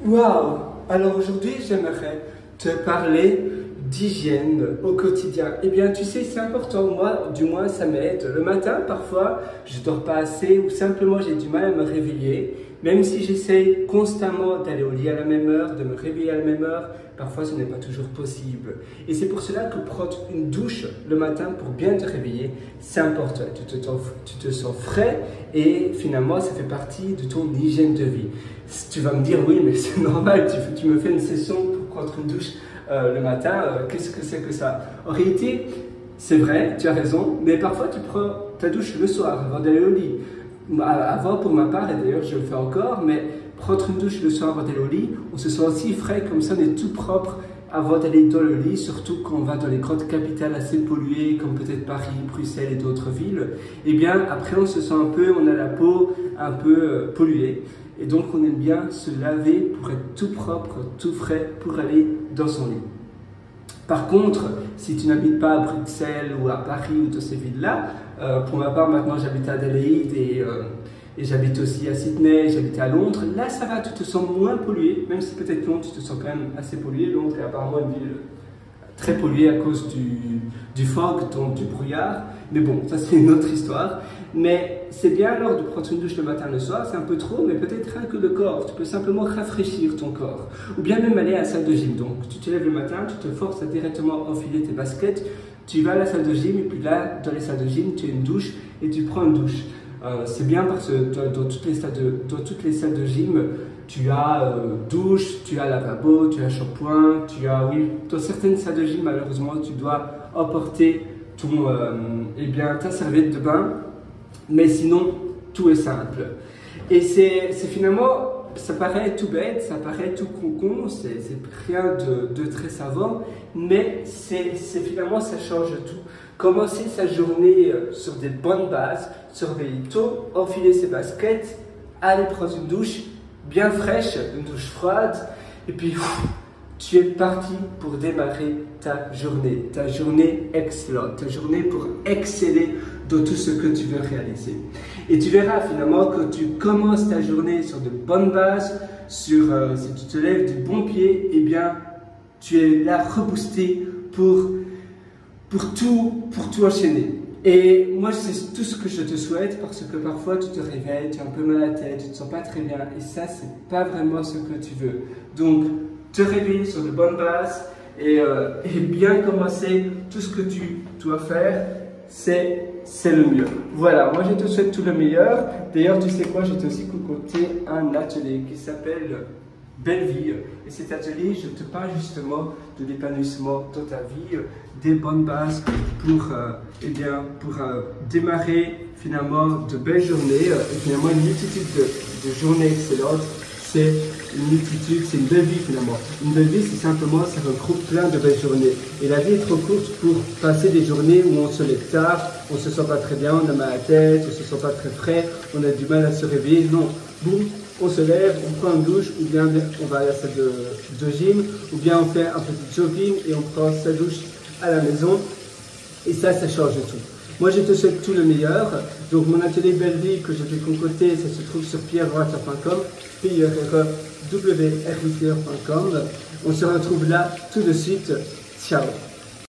Waouh! Alors aujourd'hui, j'aimerais te parler d'hygiène au quotidien. Eh bien, tu sais, c'est important. Moi, du moins, ça m'aide. Le matin, parfois, je dors pas assez ou simplement j'ai du mal à me réveiller. Même si j'essaye constamment d'aller au lit à la même heure, de me réveiller à la même heure, parfois ce n'est pas toujours possible. Et c'est pour cela que prendre une douche le matin pour bien te réveiller, c'est important. Tu te sens frais et finalement, ça fait partie de ton hygiène de vie. Tu vas me dire, oui, mais c'est normal, tu me fais une session pour prendre une douche le matin, qu'est-ce que c'est que ça? En réalité, c'est vrai, tu as raison, mais parfois tu prends ta douche le soir avant d'aller au lit. Avant, pour ma part, et d'ailleurs je le fais encore, mais prendre une douche le soir avant d'aller au lit, on se sent aussi frais, comme ça on est tout propre avant d'aller dans le lit, surtout quand on va dans les grandes capitales assez polluées, comme peut-être Paris, Bruxelles et d'autres villes. Et bien après on se sent on a la peau un peu polluée. Et donc on aime bien se laver pour être tout propre, tout frais, pour aller dans son lit. Par contre, si tu n'habites pas à Bruxelles ou à Paris ou dans ces villes-là, pour ma part maintenant j'habite à Adélaïde et j'habite aussi à Sydney, j'habite à Londres, là ça va, tu te sens moins pollué, même si peut-être Londres tu te sens quand même assez pollué. Londres est apparemment une ville très polluée à cause du fog, donc du brouillard, mais bon, ça c'est une autre histoire. Mais c'est bien alors de prendre une douche le matin, le soir, c'est un peu trop, mais peut-être rien que le corps, tu peux simplement rafraîchir ton corps. Ou bien même aller à la salle de gym, donc tu te lèves le matin, tu te forces à directement enfiler tes baskets, tu vas à la salle de gym, et puis là, dans les salles de gym, tu as une douche, et tu prends une douche. C'est bien parce que dans toutes les salles de gym, tu as douche, tu as lavabo, tu as shampoing, tu as, oui, dans certaines salles de gym, malheureusement, tu dois emporter ta serviette de bain. Mais sinon, tout est simple. Et c'est finalement, ça paraît tout bête, ça paraît tout con, c'est rien de très savant, mais c'est finalement, ça change tout. Commencer sa journée sur des bonnes bases, se réveiller tôt, enfiler ses baskets, aller prendre une douche bien fraîche, une douche froide, et puis tu es parti pour démarrer ta journée excellente, ta journée pour exceller dans tout ce que tu veux réaliser. Et tu verras finalement que tu commences ta journée sur de bonnes bases, si tu te lèves du bon pied, eh bien tu es là reboosté pour tout enchaîner. Et moi c'est tout ce que je te souhaite, parce que parfois tu te réveilles, tu as un peu mal à la tête, tu te sens pas très bien, et ça c'est pas vraiment ce que tu veux. Donc te réveiller sur de bonnes bases et bien commencer tout ce que tu dois faire, c'est le mieux. Voilà, moi je te souhaite tout le meilleur. D'ailleurs, tu sais quoi, je t'ai aussi concocté un atelier qui s'appelle Belle Vie. Et cet atelier, je te parle justement de l'épanouissement dans ta vie, des bonnes bases pour démarrer finalement de belles journées et finalement une multitude de journées excellentes. C'est une multitude, c'est une belle vie finalement. Une belle vie, c'est simplement, ça regroupe plein de belles journées. Et la vie est trop courte pour passer des journées où on se lève tard, on se sent pas très bien, on a mal à la tête, on se sent pas très frais, on a du mal à se réveiller. Non, boum, on se lève, on prend une douche, ou bien on va à la salle de gym, ou bien on fait un petit jogging et on prend sa douche à la maison. Et ça change tout. Moi, je te souhaite tout le meilleur. Donc, mon atelier Belle Vie que je t'ai concocté, ça se trouve sur pierrewriter.com, pierrewriter.com. On se retrouve là tout de suite. Ciao.